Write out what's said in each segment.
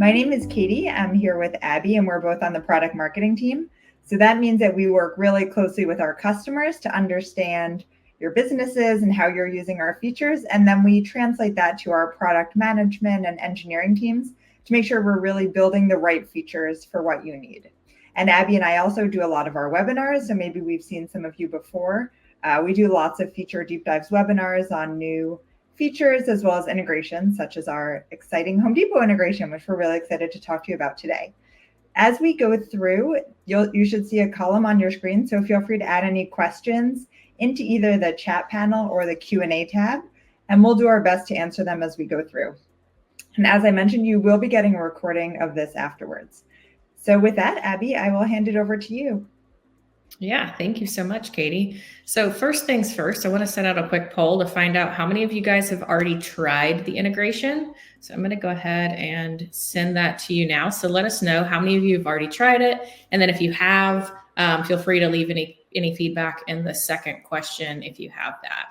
My name is Katie. I'm here with Abby, and we're both on the product marketing team. So that means that we work really closely with our customers to understand your businesses and how you're using our features. And then we translate that to our product management and engineering teams to make sure we're really building the right features for what you need. And Abby and I also do a lot of our webinars. So maybe we've seen some of you before. We do lots of feature deep dives webinars on new features as well as integrations, such as our exciting Home Depot integration, which we're really excited to talk to you about today. As we go through, you should see a column on your screen, so feel free to add any questions into either the chat panel or the Q&A tab, and we'll do our best to answer them as we go through. And as I mentioned, you will be getting a recording of this afterwards. So with that, Abby, I will hand it over to you. Yeah, thank you so much, Katie. So first things first, I want to send out a quick poll to find out how many of you guys have already tried the integration. So I'm going to go ahead and send that to you now. So let us know how many of you have already tried it. And then if you have, feel free to leave any feedback in the second question if you have that.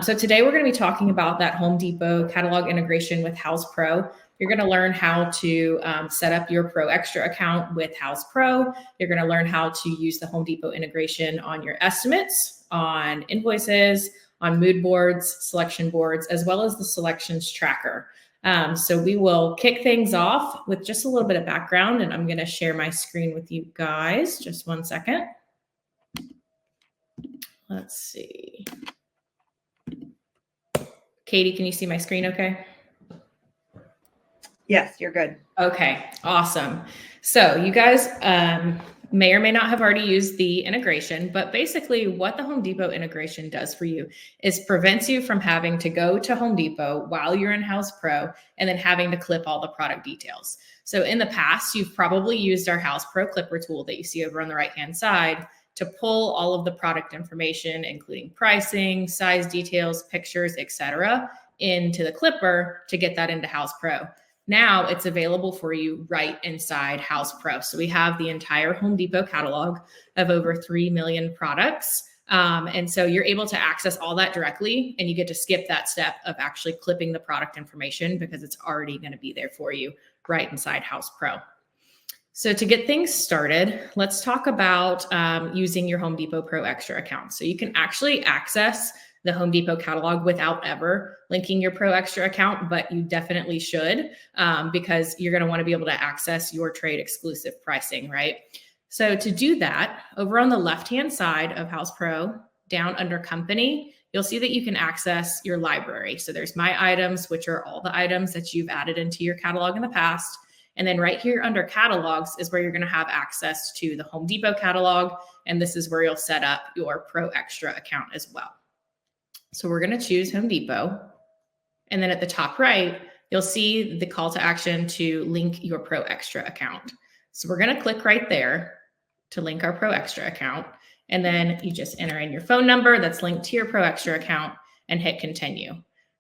So today we're going to be talking about that Home Depot catalog integration with House Pro. You're going to learn how to set up your Pro Extra account with House Pro. You're going to learn how to use the Home Depot integration on your estimates, on invoices, on mood boards, selection boards, as well as the selections tracker. So we will kick things off with just a little bit of background, and I'm going to share my screen with you guys. Just one second. Let's see. Katie, can you see my screen okay? Yes, you're good. Okay, awesome. So you guys may or may not have already used the integration, but basically what the Home Depot integration does for you is prevents you from having to go to Home Depot while you're in House Pro and then having to clip all the product details. So in the past, you've probably used our House Pro Clipper tool that you see over on the right-hand side to pull all of the product information, including pricing, size details, pictures, etc., into the Clipper to get that into House Pro. Now it's available for you right inside House Pro. So we have the entire Home Depot catalog of over 3 million products. And so you're able to access all that directly, and you get to skip that step of actually clipping the product information because it's already going to be there for you right inside House Pro. So to get things started, let's talk about using your Home Depot Pro Extra account. So you can actually access the Home Depot catalog without ever linking your Pro Extra account, but you definitely should because you're going to want to be able to access your trade exclusive pricing, right? So to do that, over on the left-hand side of House Pro, down under Company, you'll see that you can access your library. So there's My Items, which are all the items that you've added into your catalog in the past. And then right here under Catalogs is where you're going to have access to the Home Depot catalog. And this is where you'll set up your Pro Extra account as well. So we're going to choose Home Depot. And then at the top right, you'll see the call to action to link your Pro Extra account. So we're going to click right there to link our Pro Extra account. And then you just enter in your phone number that's linked to your Pro Extra account and hit continue.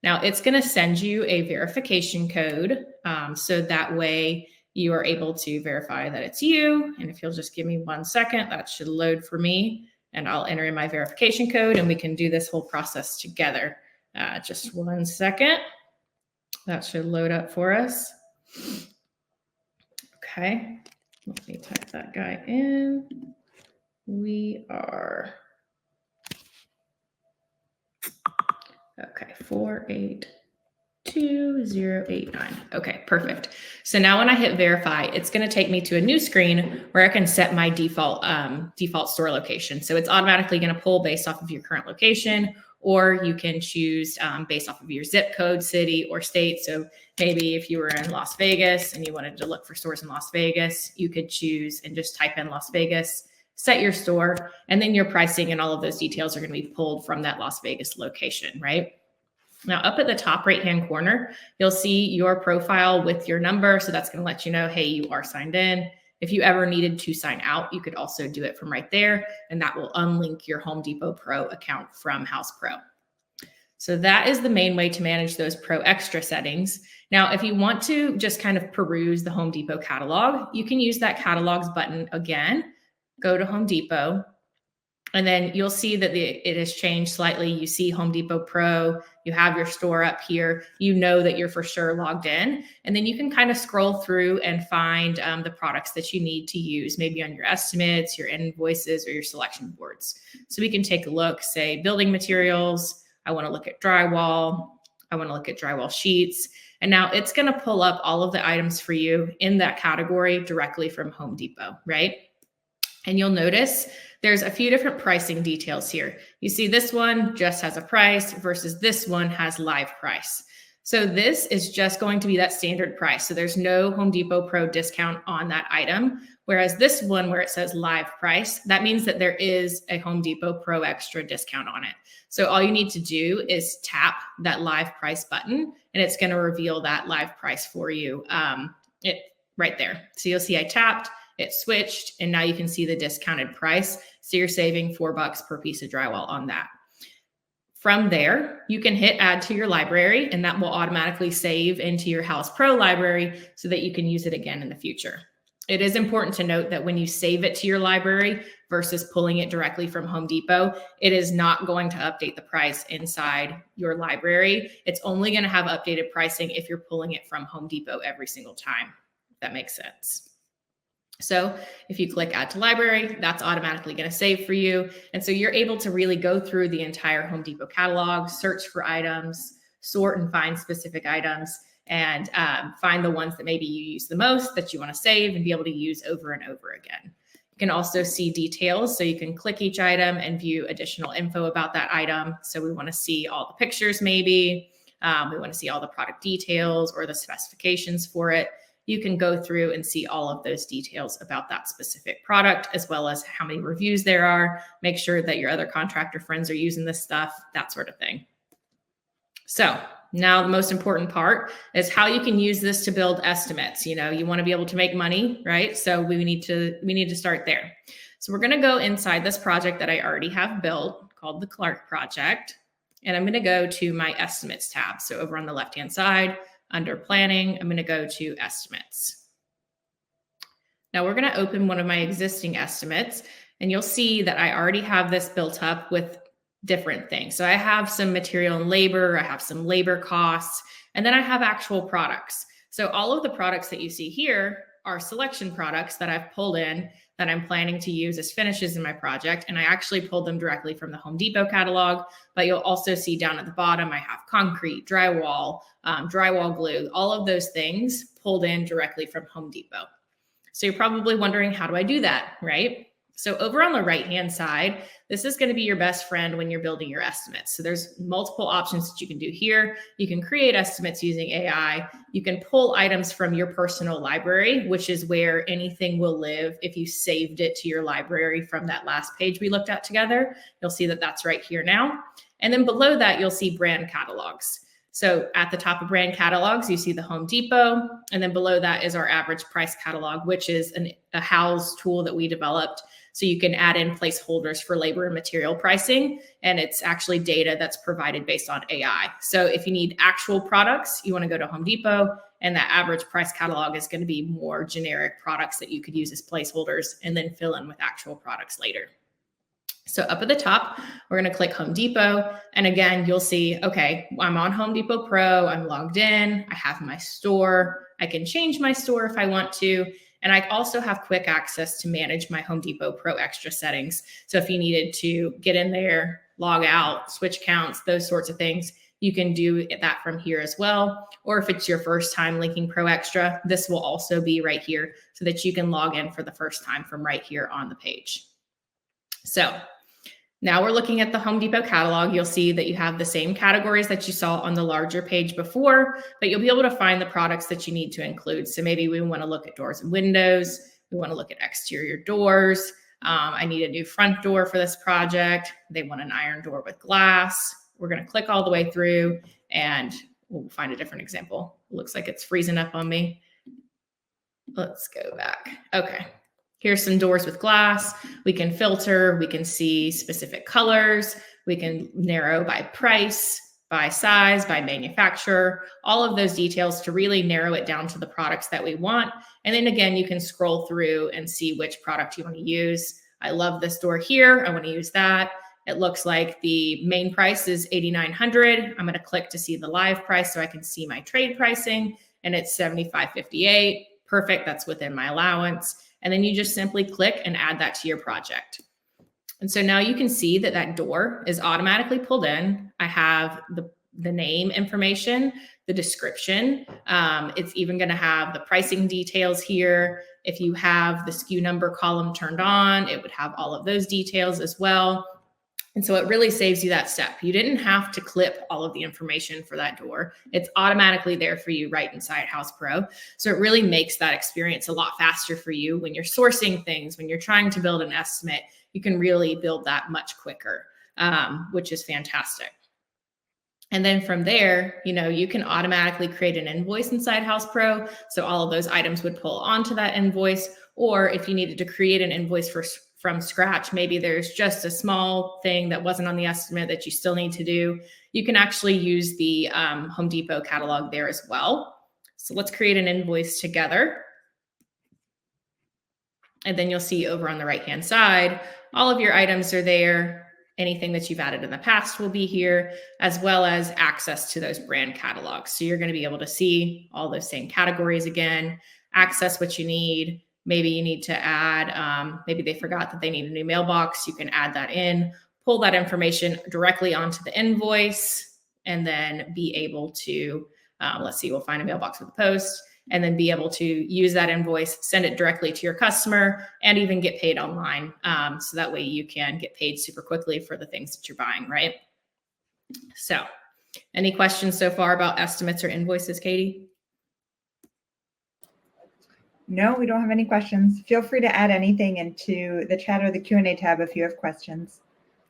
Now it's going to send you a verification code. So that way you are able to verify that it's you. And if you'll just give me 1 second, that should load for me. And I'll enter in my verification code and we can do this whole process together. Just 1 second. That should load up for us. Okay, let me type that guy in. We are, okay, 482089. Okay, perfect. So now when I hit verify, it's going to take me to a new screen where I can set my default store location. So it's automatically going to pull based off of your current location, or you can choose based off of your zip code, city, or state. So maybe if you were in Las Vegas and you wanted to look for stores in Las Vegas, you could choose and just type in Las Vegas, set your store, and then your pricing and all of those details are going to be pulled from that Las Vegas location, right? Now, up at the top right-hand corner, you'll see your profile with your number. So that's going to let you know, hey, you are signed in. If you ever needed to sign out, you could also do it from right there, and that will unlink your Home Depot Pro account from House Pro. So that is the main way to manage those Pro Extra settings. Now, if you want to just kind of peruse the Home Depot catalog, you can use that Catalogs button again. Go to Home Depot, And then you'll see that it has changed slightly. You see Home Depot Pro, you have your store up here, you know that you're for sure logged in. And then you can kind of scroll through and find the products that you need to use, maybe on your estimates, your invoices, or your selection boards. So we can take a look, say building materials. I want to look at drywall. I want to look at drywall sheets. And now it's going to pull up all of the items for you in that category directly from Home Depot, right? And you'll notice there's a few different pricing details here. You see this one just has a price versus this one has live price. So this is just going to be that standard price. So there's no Home Depot Pro discount on that item. Whereas this one where it says live price, that means that there is a Home Depot Pro Extra discount on it. So all you need to do is tap that live price button and it's going to reveal that live price for you right there. So you'll see I tapped, it switched, and now you can see the discounted price. So you're saving $4 per piece of drywall on that. From there, you can hit add to your library, and that will automatically save into your House Pro library so that you can use it again in the future. It is important to note that when you save it to your library versus pulling it directly from Home Depot, it is not going to update the price inside your library. It's only going to have updated pricing if you're pulling it from Home Depot every single time, if that makes sense. So if you click add to library, that's automatically going to save for you. And so you're able to really go through the entire Home Depot catalog, search for items, sort and find specific items, and find the ones that maybe you use the most that you want to save and be able to use over and over again. You can also see details. So you can click each item and view additional info about that item. So we want to see all the pictures maybe. We want to see all the product details or the specifications for it. You can go through and see all of those details about that specific product, as well as how many reviews there are, make sure that your other contractor friends are using this stuff, that sort of thing. So now the most important part is how you can use this to build estimates. You know, you want to be able to make money, right? So we need to start there. So we're going to go inside this project that I already have built called the Clark project. And I'm going to go to my estimates tab. So over on the left-hand side, under planning, I'm going to go to estimates. Now we're going to open one of my existing estimates, and you'll see that I already have this built up with different things. So I have some material and labor, I have some labor costs, and then I have actual products. So all of the products that you see here are selection products that I've pulled in that I'm planning to use as finishes in my project. And I actually pulled them directly from the Home Depot catalog, but you'll also see down at the bottom, I have concrete, drywall, drywall glue, all of those things pulled in directly from Home Depot. So you're probably wondering, how do I do that, right? So over on the right-hand side, this is going to be your best friend when you're building your estimates. So there's multiple options that you can do here. You can create estimates using AI. You can pull items from your personal library, which is where anything will live if you saved it to your library from that last page we looked at together. You'll see that that's right here now. And then below that, you'll see brand catalogs. So at the top of brand catalogs, you see the Home Depot. And then below that is our average price catalog, which is a Houzz tool that we developed. So you can add in placeholders for labor and material pricing. And it's actually data that's provided based on AI. So if you need actual products, you want to go to Home Depot, and that average price catalog is going to be more generic products that you could use as placeholders and then fill in with actual products later. So up at the top, we're going to click Home Depot. And again, you'll see, okay, I'm on Home Depot Pro. I'm logged in. I have my store. I can change my store if I want to. And I also have quick access to manage my Home Depot Pro Extra settings. So if you needed to get in there, log out, switch counts, those sorts of things, you can do that from here as well. Or if it's your first time linking Pro Extra, this will also be right here so that you can log in for the first time from right here on the page. So now we're looking at the Home Depot catalog. You'll see that you have the same categories that you saw on the larger page before, but you'll be able to find the products that you need to include. So maybe we want to look at doors and windows. We want to look at exterior doors. I need a new front door for this project. They want an iron door with glass. We're going to click all the way through and we'll find a different example. It looks like it's freezing up on me. Let's go back. Okay. Here's some doors with glass. We can filter, we can see specific colors, we can narrow by price, by size, by manufacturer, all of those details to really narrow it down to the products that we want. And then again, you can scroll through and see which product you want to use. I love this door here. I want to use that. It looks like the main price is $8,900. I'm going to click to see the live price so I can see my trade pricing, and it's $75.58. Perfect. That's within my allowance. And then you just simply click and add that to your project. And so now you can see that that door is automatically pulled in. I have the name information, the description. It's even going to have the pricing details here. If you have the SKU number column turned on, it would have all of those details as well. And so it really saves you that step. You didn't have to clip all of the information for that door. It's automatically there for you right inside House Pro. So it really makes that experience a lot faster for you when you're sourcing things, when you're trying to build an estimate. You can really build that much quicker, which is fantastic. And then from there, you can automatically create an invoice inside House Pro. So all of those items would pull onto that invoice. Or if you needed to create an invoice from scratch, maybe there's just a small thing that wasn't on the estimate that you still need to do, you can actually use the Home Depot catalog there as well. So let's create an invoice together. And then you'll see over on the right-hand side, all of your items are there. Anything that you've added in the past will be here, as well as access to those brand catalogs. So you're going to be able to see all those same categories again, access what you need. Maybe you need to add, maybe they forgot that they need a new mailbox. You can add that in, pull that information directly onto the invoice, and then be able to, let's see, we'll find a mailbox with a post, and then be able to use that invoice, send it directly to your customer, and even get paid online. So that way you can get paid super quickly for the things that you're buying, right? So any questions so far about estimates or invoices, Katie? No, we don't have any questions. Feel free to add anything into the chat or the Q&A tab if you have questions.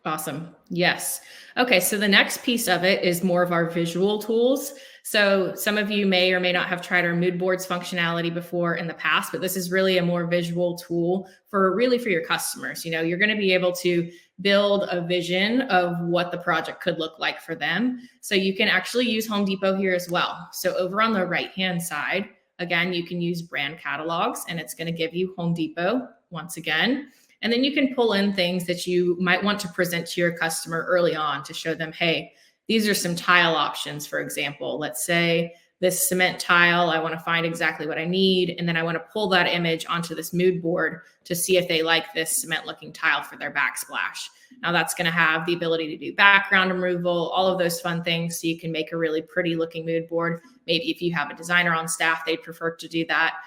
Awesome. Yes. Okay. So the next piece of it is more of our visual tools. So some of you may or may not have tried our mood boards functionality before in the past, but this is really a more visual tool for your customers. You're going to be able to build a vision of what the project could look like for them. So you can actually use Home Depot here as well. So over on the right-hand side, again, you can use brand catalogs, and it's going to give you Home Depot once again. And then you can pull in things that you might want to present to your customer early on to show them, hey, these are some tile options, for example. Let's say this cement tile, I want to find exactly what I need. And then I want to pull that image onto this mood board to see if they like this cement looking tile for their backsplash. Now that's going to have the ability to do background removal, all of those fun things. So you can make a really pretty looking mood board. Maybe if you have a designer on staff, they'd prefer to do that.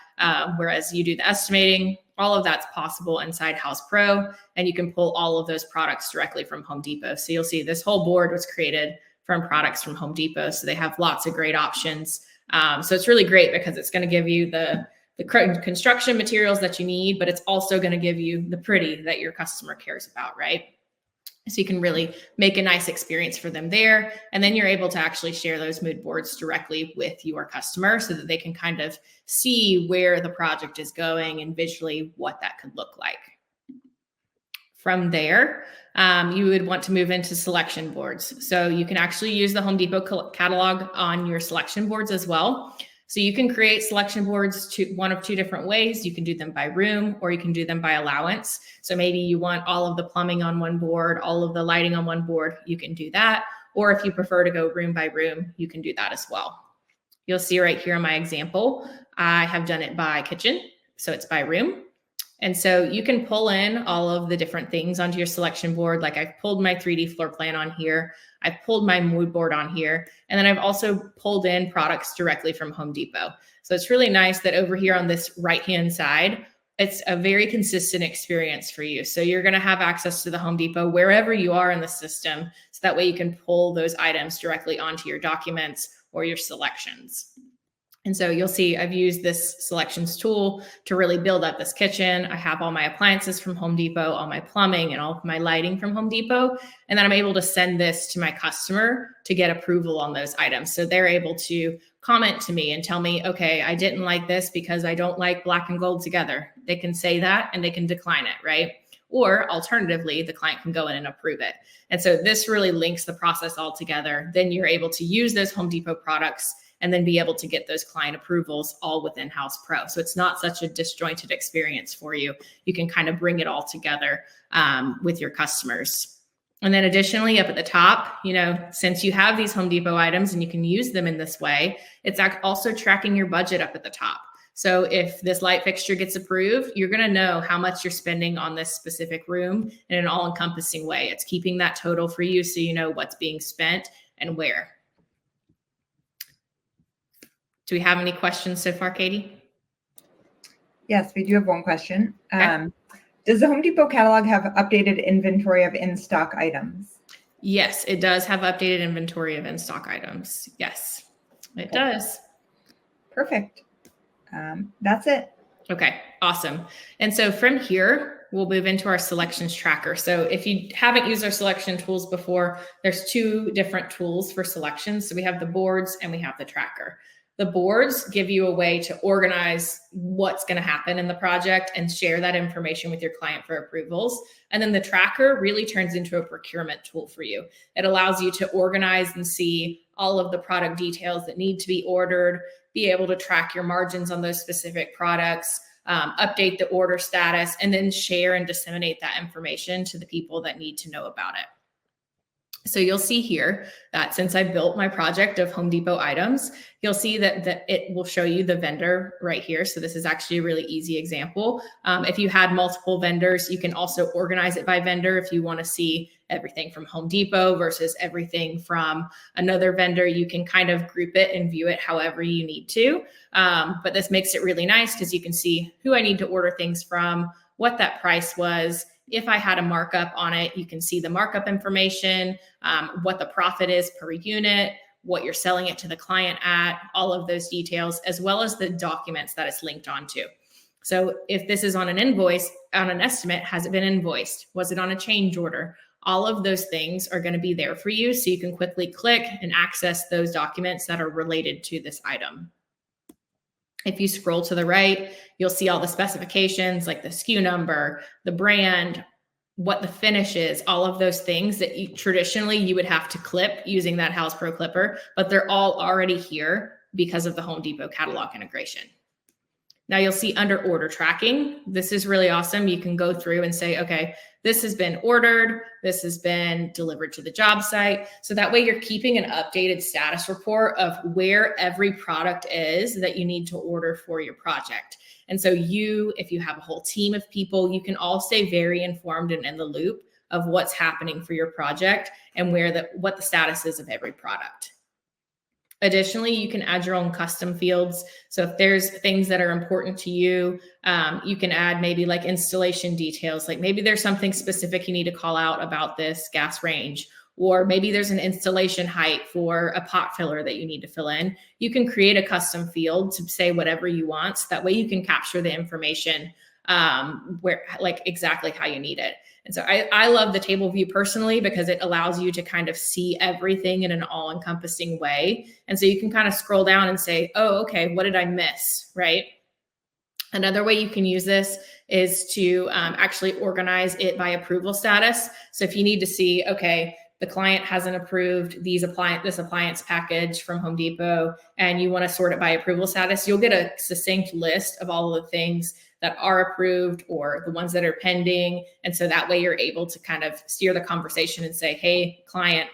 Whereas you do the estimating, all of that's possible inside House Pro, and you can pull all of those products directly from Home Depot. So you'll see this whole board was created from products from Home Depot. So they have lots of great options. So it's really great because it's going to give you the construction materials that you need, but it's also going to give you the pretty that your customer cares about, right? So you can really make a nice experience for them there. And then you're able to actually share those mood boards directly with your customer so that they can kind of see where the project is going and visually what that could look like. From there, you would want to move into selection boards. So you can actually use the Home Depot catalog on your selection boards as well. So you can create selection boards one of two different ways. You can do them by room, or you can do them by allowance. So maybe you want all of the plumbing on one board, all of the lighting on one board, you can do that. Or if you prefer to go room by room, you can do that as well. You'll see right here in my example, I have done it by kitchen. So it's by room. And so you can pull in all of the different things onto your selection board. Like I've pulled my 3D floor plan on here. I've pulled my mood board on here. And then I've also pulled in products directly from Home Depot. So it's really nice that over here on this right-hand side, it's a very consistent experience for you. So you're going to have access to the Home Depot wherever you are in the system. So that way you can pull those items directly onto your documents or your selections. And so you'll see I've used this selections tool to really build up this kitchen. I have all my appliances from Home Depot, all my plumbing and all of my lighting from Home Depot. And then I'm able to send this to my customer to get approval on those items. So they're able to comment to me and tell me, okay, I didn't like this because I don't like black and gold together. They can say that and they can decline it, right? Or alternatively, the client can go in and approve it. And so this really links the process all together. Then you're able to use those Home Depot products and then be able to get those client approvals all within House Pro. So it's not such a disjointed experience for you. You can kind of bring it all together with your customers. And then additionally, up at the top, since you have these Home Depot items and you can use them in this way, it's also tracking your budget up at the top. So if this light fixture gets approved, you're going to know how much you're spending on this specific room in an all-encompassing way. It's keeping that total for you so you know what's being spent and where. Do we have any questions so far, Katie? Yes, we do have one question. Okay. Does the Home Depot catalog have updated inventory of in-stock items? Yes, it does have updated inventory of in-stock items. Yes, it does. Perfect. That's it. Okay, awesome. And so from here, we'll move into our selections tracker. So if you haven't used our selection tools before, there's two different tools for selections. So we have the boards and we have the tracker. The boards give you a way to organize what's going to happen in the project and share that information with your client for approvals. And then the tracker really turns into a procurement tool for you. It allows you to organize and see all of the product details that need to be ordered, be able to track your margins on those specific products, update the order status, and then share and disseminate that information to the people that need to know about it. So you'll see here that since I built my project of Home Depot items, you'll see that it will show you the vendor right here. So this is actually a really easy example. If you had multiple vendors, you can also organize it by vendor. If you want to see everything from Home Depot versus everything from another vendor, you can kind of group it and view it however you need to. But this makes it really nice because you can see who I need to order things from, what that price was. If I had a markup on it, you can see the markup information, what the profit is per unit, what you're selling it to the client at, all of those details, as well as the documents that it's linked onto. So if this is on an invoice, on an estimate, has it been invoiced? Was it on a change order? All of those things are going to be there for you so you can quickly click and access those documents that are related to this item. If you scroll to the right, you'll see all the specifications like the SKU number, the brand, what the finish is, all of those things that traditionally you would have to clip using that House Pro Clipper, but they're all already here because of the Home Depot catalog integration. Now you'll see under order tracking, this is really awesome. You can go through and say, okay, this has been ordered, this has been delivered to the job site. So that way you're keeping an updated status report of where every product is that you need to order for your project. And so if you have a whole team of people, you can all stay very informed and in the loop of what's happening for your project and what the status is of every product. Additionally, you can add your own custom fields. So if there's things that are important to you, you can add maybe like installation details, like maybe there's something specific you need to call out about this gas range, or maybe there's an installation height for a pot filler that you need to fill in. You can create a custom field to say whatever you want. So that way you can capture the information exactly how you need it. And so I love the table view personally because it allows you to kind of see everything in an all-encompassing way. And so you can kind of scroll down and say, oh, okay, what did I miss, right? Another way you can use this is to actually organize it by approval status. So if you need to see, okay, the client hasn't approved this appliance package from Home Depot, and you want to sort it by approval status, you'll get a succinct list of all of the things that are approved or the ones that are pending. And so that way you're able to kind of steer the conversation and say, hey, client,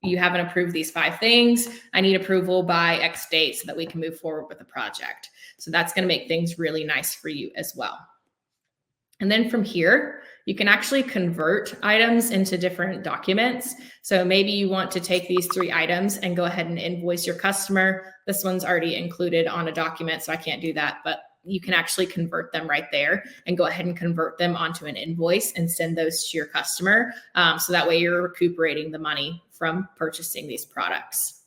you haven't approved these 5 things. I need approval by X date so that we can move forward with the project. So that's going to make things really nice for you as well. And then from here, you can actually convert items into different documents. So maybe you want to take these 3 items and go ahead and invoice your customer. This one's already included on a document, so I can't do that, but you can actually convert them right there and go ahead and convert them onto an invoice and send those to your customer. So that way you're recuperating the money from purchasing these products.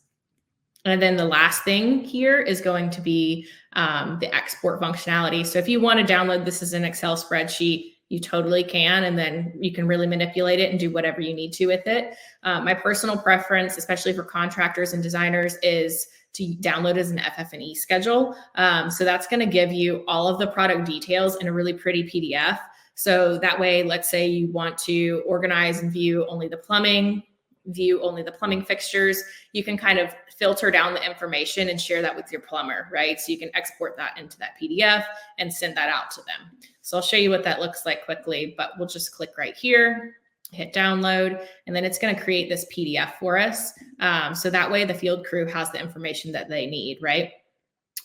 And then the last thing here is going to be the export functionality. So if you want to download this as an Excel spreadsheet, you totally can, and then you can really manipulate it and do whatever you need to with it. My personal preference, especially for contractors and designers, is to download as an FF&E schedule. So that's going to give you all of the product details in a really pretty PDF. So that way, let's say you want to organize and view only the plumbing, view only the plumbing fixtures, you can kind of filter down the information and share that with your plumber, right? So you can export that into that PDF and send that out to them. So I'll show you what that looks like quickly, but we'll just click right here, hit download, and then it's going to create this PDF for us. So that way the field crew has the information that they need, right?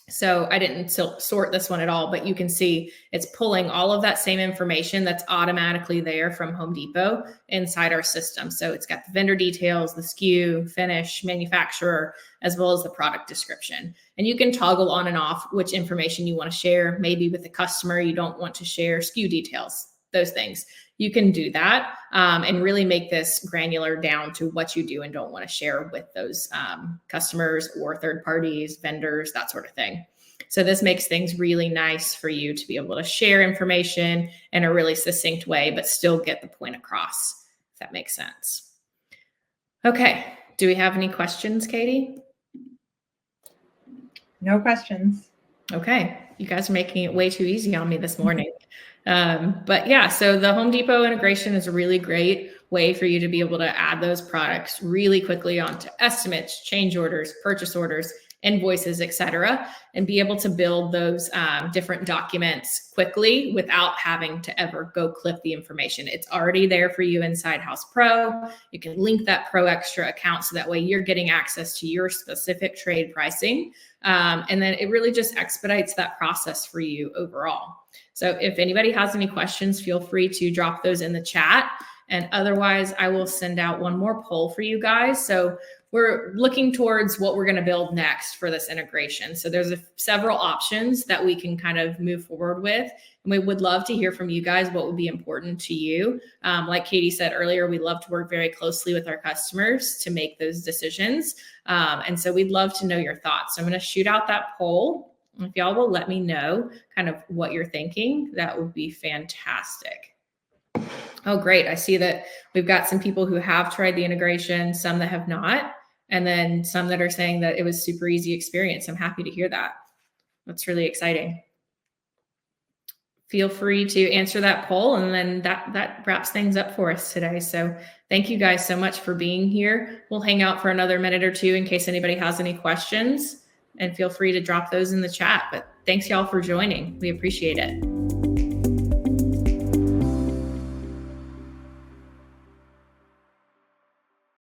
So I didn't sort this one at all, but you can see it's pulling all of that same information that's automatically there from Home Depot inside our system. So it's got the vendor details, the SKU, finish, manufacturer, as well as the product description. And you can toggle on and off which information you want to share. Maybe with the customer, you don't want to share SKU details, those things. You can do that and really make this granular down to what you do and don't want to share with those customers or third parties, vendors, that sort of thing. So this makes things really nice for you to be able to share information in a really succinct way, but still get the point across, if that makes sense. Okay. Do we have any questions, Katie? No questions. Okay. You guys are making it way too easy on me this morning. But yeah, so the Home Depot integration is a really great way for you to be able to add those products really quickly onto estimates, change orders, purchase orders, invoices, etc., and be able to build those different documents quickly without having to ever go clip the information. It's already there for you inside House Pro. You can link that Pro Extra account so that way you're getting access to your specific trade pricing. And then it really just expedites that process for you overall. So if anybody has any questions, feel free to drop those in the chat. And otherwise, I will send out one more poll for you guys. So we're looking towards what we're going to build next for this integration. So there's several options that we can kind of move forward with. And we would love to hear from you guys what would be important to you. Like Katie said earlier, we love to work very closely with our customers to make those decisions. And so we'd love to know your thoughts. So I'm going to shoot out that poll. If y'all will let me know kind of what you're thinking, that would be fantastic. Oh, great. I see that we've got some people who have tried the integration, some that have not, and then some that are saying that it was super easy experience. I'm happy to hear that. That's really exciting. Feel free to answer that poll, and then that wraps things up for us today. So thank you guys so much for being here. We'll hang out for another minute or two in case anybody has any questions, and feel free to drop those in the chat. But thanks y'all for joining. We appreciate it.